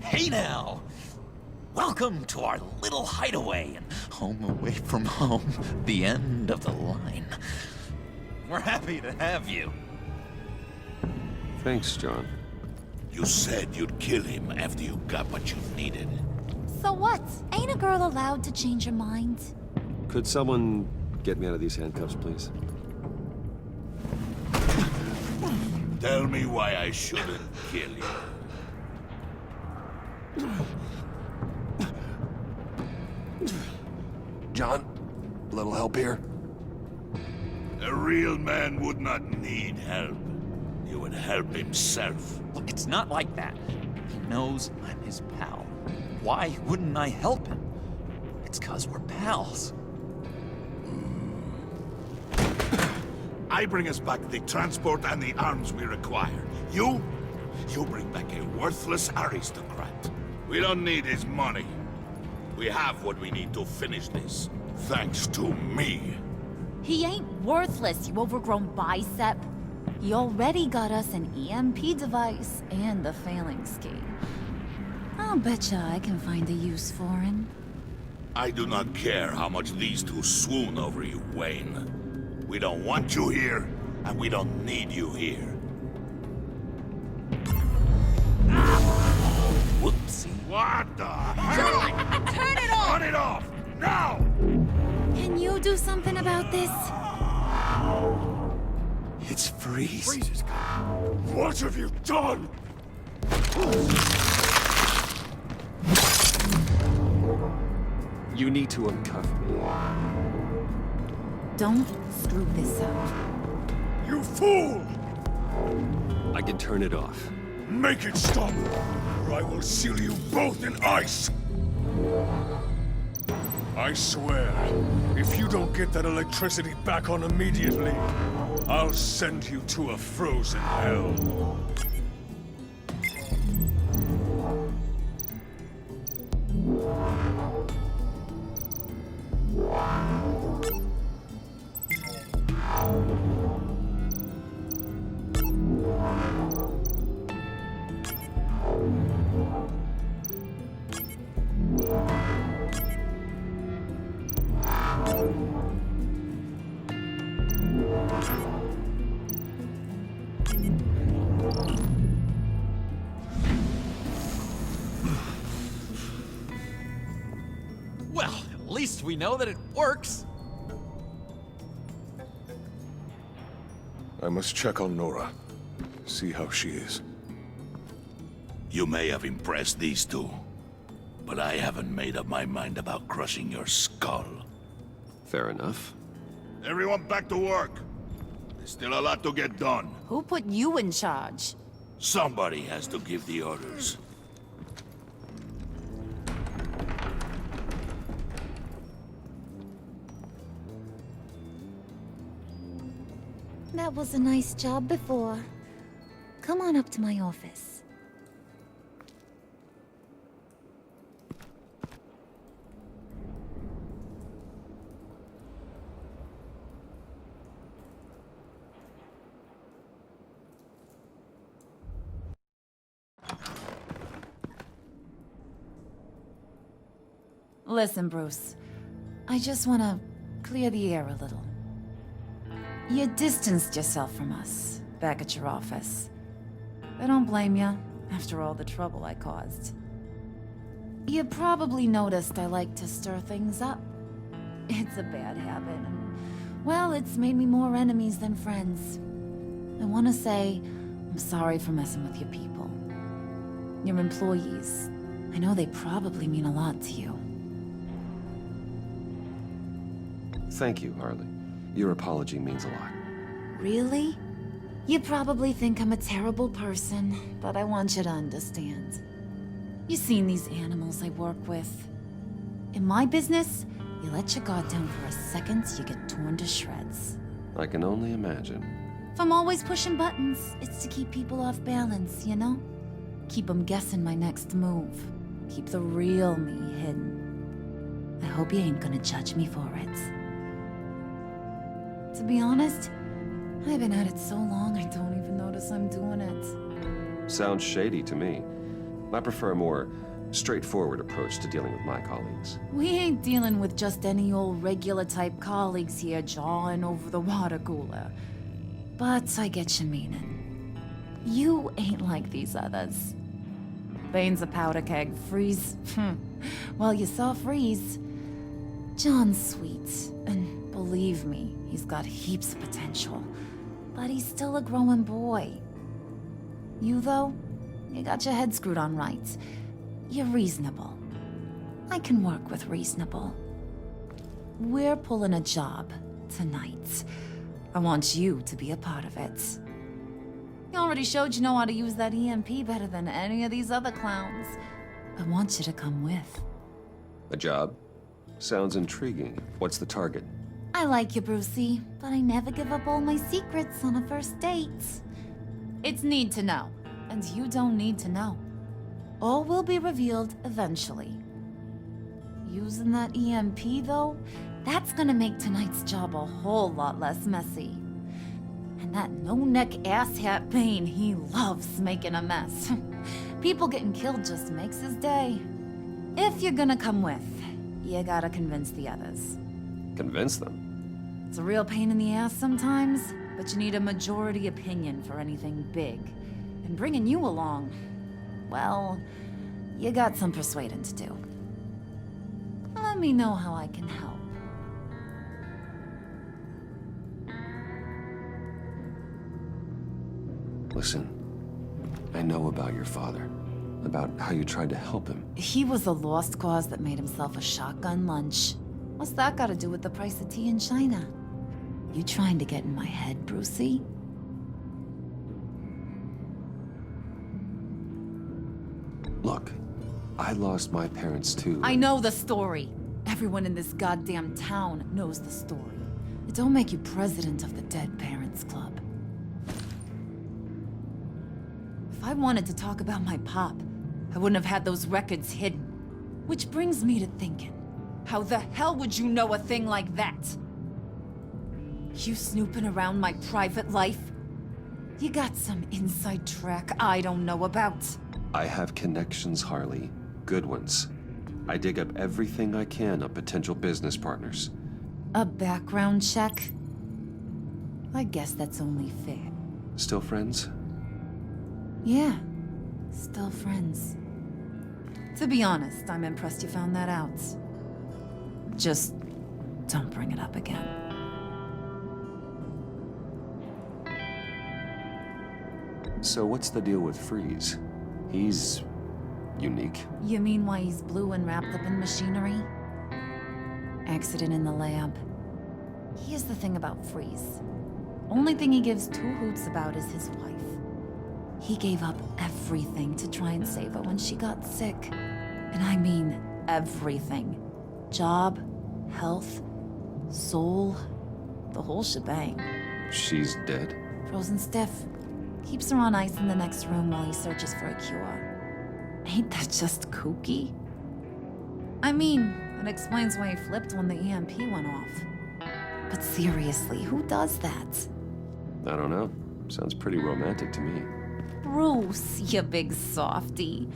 Hey now! Welcome to our little hideaway and home away from home, the end of the line. We're happy to have you. Thanks, John. You said you'd kill him after you got what you needed. So what? Ain't a girl allowed to change her mind? Could someone get me out of these handcuffs, please? Tell me why I shouldn't kill you. John, a little help here? A real man would not need help. He would help himself. Look, it's not like that. He knows I'm his pal. Why wouldn't I help him? It's 'cause we're pals. I bring us back the transport and the arms we require. You bring back a worthless aristocrat. We don't need his money. We have what we need to finish this, thanks to me. He ain't worthless, you overgrown bicep. He already got us an EMP device and the phalanx key. I'll betcha I can find a use for him. I do not care how much these two swoon over you, Wayne. We don't want you here, and we don't need you here. Whoopsie. What the hell? Turn it off! Turn it off! Now! Can you do something about this? It's Freeze. What have you done? You need to uncuff me. Don't screw this up. You fool! I can turn it off. Make it stop, or I will seal you both in ice! I swear, if you don't get that electricity back on immediately, I'll send you to a frozen hell. Well, at least we know that it works. I must check on Nora. See how she is. You may have impressed these two, but I haven't made up my mind about crushing your skull. Fair enough. Everyone back to work. There's still a lot to get done. Who put you in charge? Somebody has to give the orders. That was a nice job before. Come on up to my office. Listen, Bruce. I just want to clear the air a little. You distanced yourself from us, back at your office. I don't blame you, after all the trouble I caused. You probably noticed I like to stir things up. It's a bad habit, and, well, it's made me more enemies than friends. I want to say, I'm sorry for messing with your people. Your employees. I know they probably mean a lot to you. Thank you, Harley. Your apology means a lot. Really? You probably think I'm a terrible person, but I want you to understand. You've seen these animals I work with. In my business, you let your guard down for a second, you get torn to shreds. I can only imagine. If I'm always pushing buttons, it's to keep people off balance, you know? Keep them guessing my next move. Keep the real me hidden. I hope you ain't gonna judge me for it. To be honest, I've been at it so long I don't even notice I'm doing it. Sounds shady to me. I prefer a more straightforward approach to dealing with my colleagues. We ain't dealing with just any old regular type colleagues here jawing over the water cooler. But I get your meaning. You ain't like these others. Bane's a powder keg. Freeze. Well, you saw Freeze. John's sweet, and believe me, he's got heaps of potential. But he's still a growing boy. You, though, you got your head screwed on right. You're reasonable. I can work with reasonable. We're pulling a job tonight. I want you to be a part of it. You already showed you know how to use that EMP better than any of these other clowns. I want you to come with. A job? Sounds intriguing. What's the target? I like you, Brucey, but I never give up all my secrets on a first date. It's need to know, and you don't need to know. All will be revealed eventually. Using that EMP, though, that's gonna make tonight's job a whole lot less messy. And that no-neck asshat Bane, he loves making a mess. People getting killed just makes his day. If you're gonna come with, you gotta convince the others. Convince them? It's a real pain in the ass sometimes, but you need a majority opinion for anything big. And bringing you along, well, you got some persuading to do. Let me know how I can help. Listen, I know about your father. About how you tried to help him. He was a lost cause that made himself a shotgun lunch. What's that got to do with the price of tea in China? You trying to get in my head, Brucey? Look, I lost my parents too. I know the story. Everyone in this goddamn town knows the story. It don't make you president of the Dead Parents Club. If I wanted to talk about my pop, I wouldn't have had those records hidden. Which brings me to thinking, how the hell would you know a thing like that? You snooping around my private life? You got some inside track I don't know about. I have connections, Harley. Good ones. I dig up everything I can on potential business partners. A background check? I guess that's only fair. Still friends? Yeah, still friends. To be honest, I'm impressed you found that out. Just don't bring it up again. So what's the deal with Freeze? He's unique. You mean why he's blue and wrapped up in machinery? Accident in the lab. Here's the thing about Freeze. Only thing he gives two hoots about is his wife. He gave up everything to try and save her when she got sick. And I mean everything. Job, health, soul, the whole shebang. She's dead? Frozen stiff. Keeps her on ice in the next room while he searches for a cure. Ain't that just kooky? I mean, it explains why he flipped when the EMP went off. But seriously, who does that? I don't know. Sounds pretty romantic to me. Bruce, you big softy.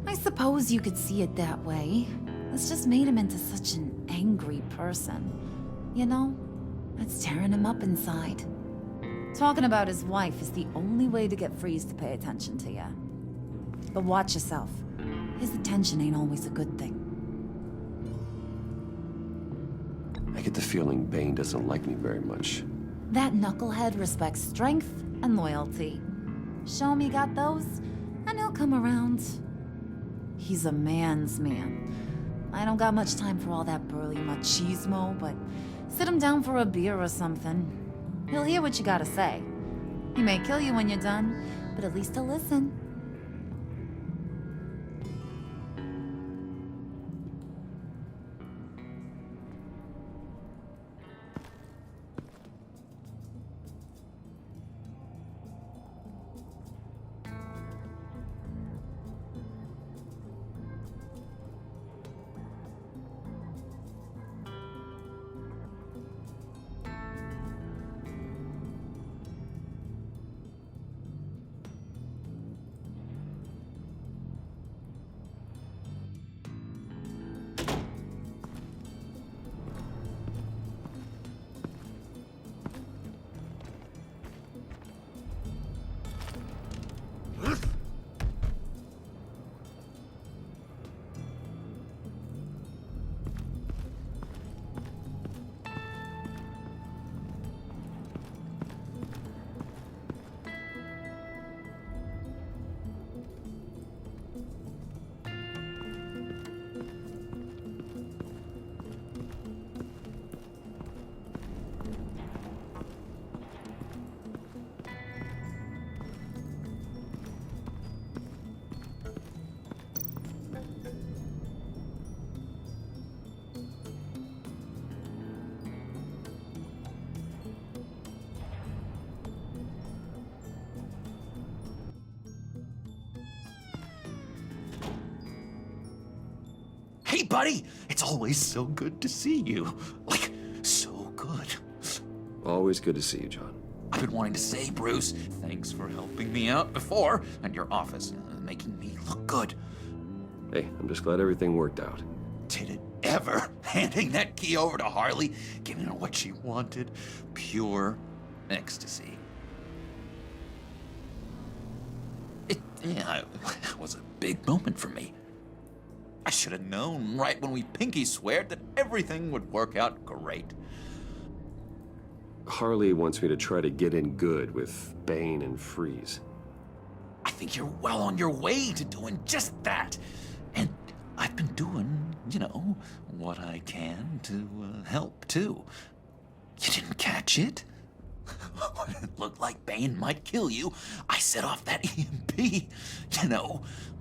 I suppose you could see it that way. It's just made him into such an angry person. You know, it's tearing him up inside. Talking about his wife is the only way to get Freeze to pay attention to you. But watch yourself. His attention ain't always a good thing. I get the feeling Bane doesn't like me very much. That knucklehead respects strength and loyalty. Show him you got those, and he'll come around. He's a man's man. I don't got much time for all that burly machismo, but sit him down for a beer or something. He'll hear what you gotta say. He may kill you when you're done, but at least he'll listen. buddy. It's always so good to see you. Like, so good. Always good to see you, John. I've been wanting to say, Bruce, thanks for helping me out before, and your office, making me look good. Hey, I'm just glad everything worked out. Did it ever? Handing that key over to Harley, giving her what she wanted. Pure ecstasy. It was a big moment for me. I should have known right when we pinky sweared that everything would work out great. Harley wants me to try to get in good with Bane and Freeze. I think you're well on your way to doing just that. And I've been doing, what I can to help, too. You didn't catch it? When it looked like Bane might kill you, I set off that EMP,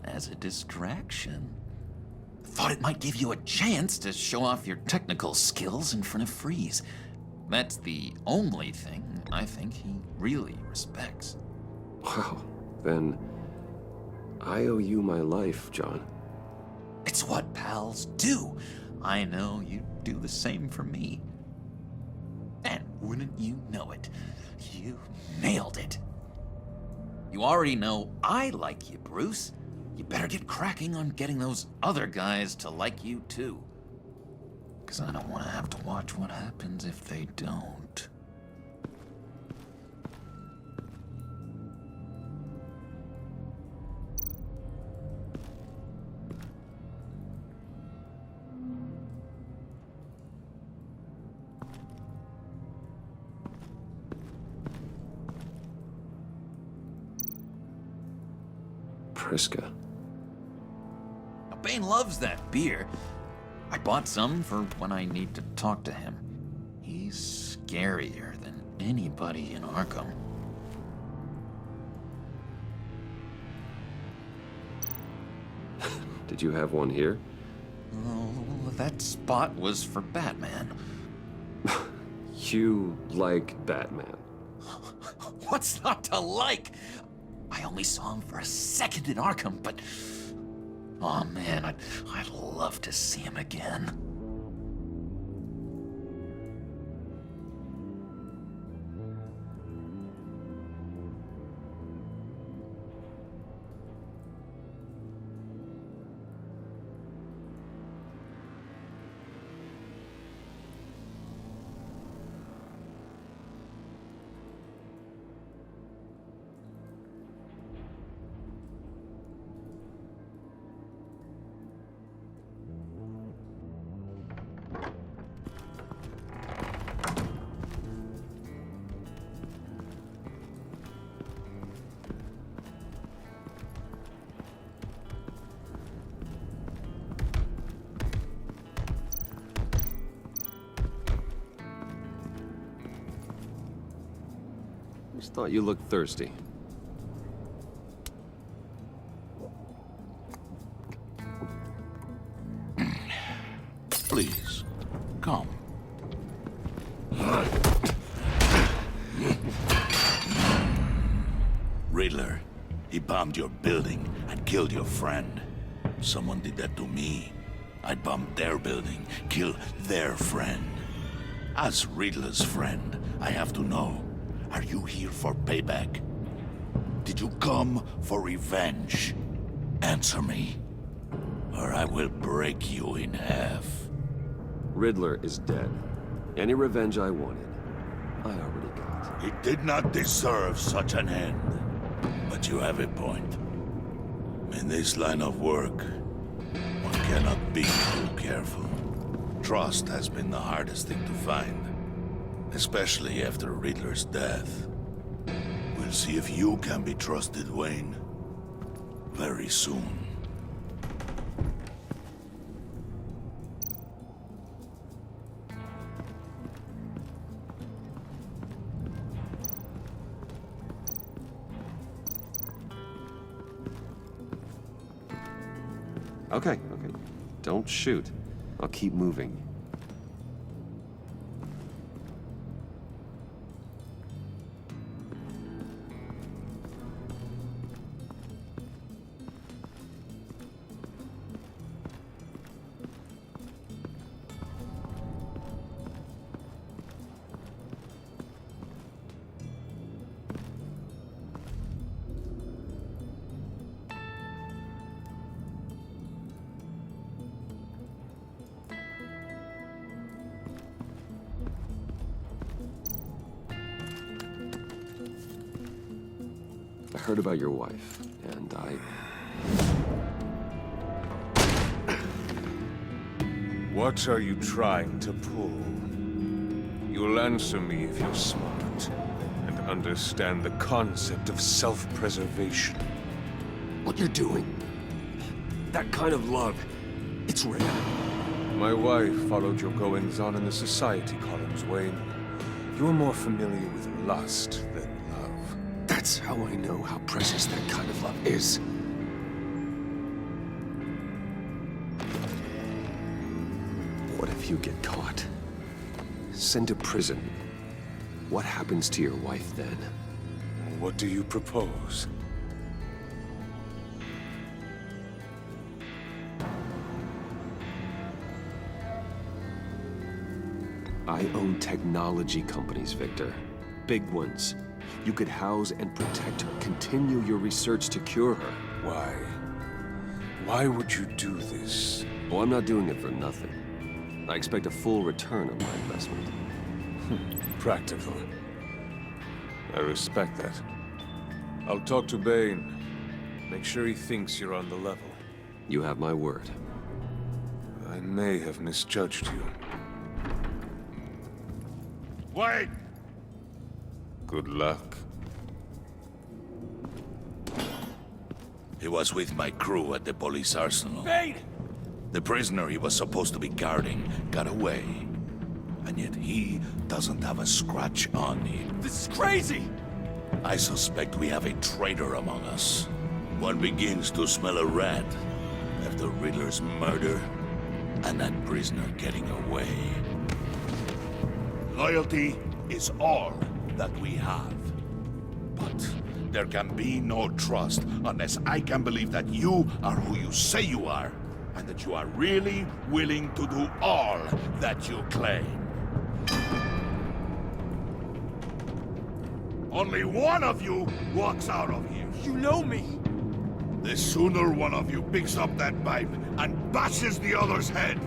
as a distraction. Thought it might give you a chance to show off your technical skills in front of Freeze. That's the only thing I think he really respects. Wow, then I owe you my life, John. It's what pals do. I know you'd do the same for me. And wouldn't you know it, you nailed it. You already know I like you, Bruce. You better get cracking on getting those other guys to like you, too. 'Cause I don't want to have to watch what happens if they don't. Priska. Now, Bane loves that beer. I bought some for when I need to talk to him. He's scarier than anybody in Arkham. Did you have one here? Oh, that spot was for Batman. You like Batman. What's not to like? I only saw him for a second in Arkham, but... oh man, I'd love to see him again. Just thought you looked thirsty. Please, come. Riddler, he bombed your building and killed your friend. Someone did that to me. I'd bomb their building, kill their friend. As Riddler's friend, I have to know, are you here for payback? Did you come for revenge? Answer me, or I will break you in half. Riddler is dead. Any revenge I wanted, I already got. He did not deserve such an end. But you have a point. In this line of work, one cannot be too careful. Trust has been the hardest thing to find, especially after Riddler's death. We'll see if you can be trusted, Wayne, very soon. Okay. Don't shoot. I'll keep moving. I heard about your wife, and I... What are you trying to pull? You'll answer me if you're smart and understand the concept of self-preservation. What you're doing? That kind of love, it's rare. My wife followed your goings-on in the society columns, Wayne. You're more familiar with lust than love. That's how I know how precious that kind of love is. What if you get caught? Sent to prison. What happens to your wife then? What do you propose? I own technology companies, Victor. Big ones. You could house and protect her, continue your research to cure her. Why? Why would you do this? Oh, I'm not doing it for nothing. I expect a full return on my investment. Practical. I respect that. I'll talk to Bane. Make sure he thinks you're on the level. You have my word. I may have misjudged you. Wait! Good luck. He was with my crew at the police arsenal. Bane! The prisoner he was supposed to be guarding got away. And yet he doesn't have a scratch on him. This is crazy! I suspect we have a traitor among us. One begins to smell a rat after Riddler's murder and that prisoner getting away. Loyalty is all that we have. But there can be no trust unless I can believe that you are who you say you are, and that you are really willing to do all that you claim. Only one of you walks out of here. You know me! The sooner one of you picks up that pipe and bashes the other's head,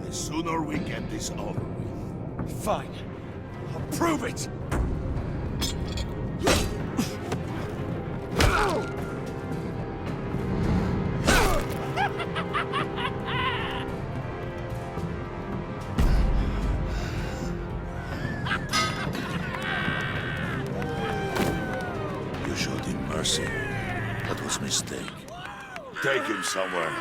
the sooner we get this over with. Fine. I'll prove it! You showed him mercy. That was a mistake. Take him somewhere.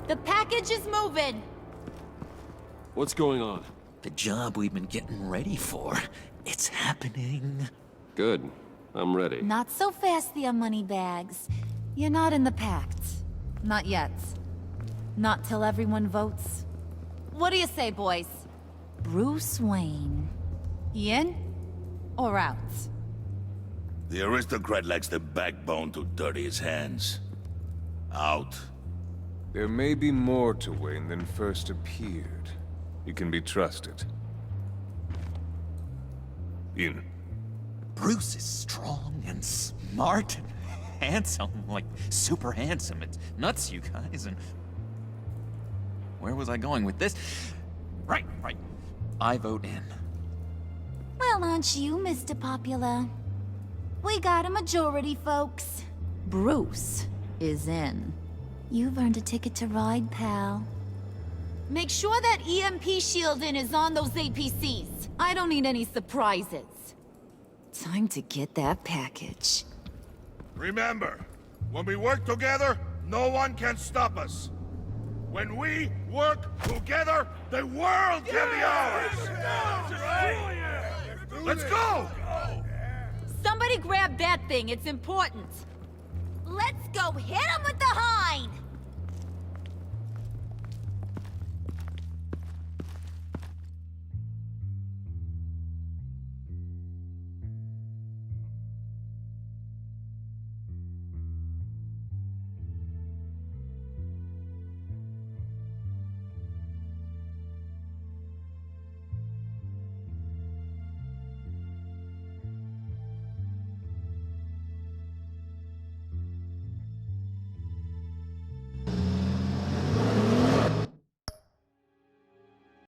The package is moving! What's going on? The job we've been getting ready for. It's happening. Good. I'm ready. Not so fast, the Moneybags. You're not in the Pact. Not yet. Not till everyone votes. What do you say, boys? Bruce Wayne. In or out? The aristocrat lacks the backbone to dirty his hands. Out. There may be more to Wayne than first appeared. He can be trusted. In. Bruce is strong and smart and handsome, like super handsome. It's nuts, you guys, and... Where was I going with this? Right. I vote in. Well, aren't you, Mr. Popular? We got a majority, folks. Bruce is in. You've earned a ticket to ride, pal. Make sure that EMP shielding is on those APCs. I don't need any surprises. Time to get that package. Remember, when we work together, no one can stop us. When we work together, the world can be ours! Let's go! Somebody grab that thing, it's important. Let's go hit him with the hind!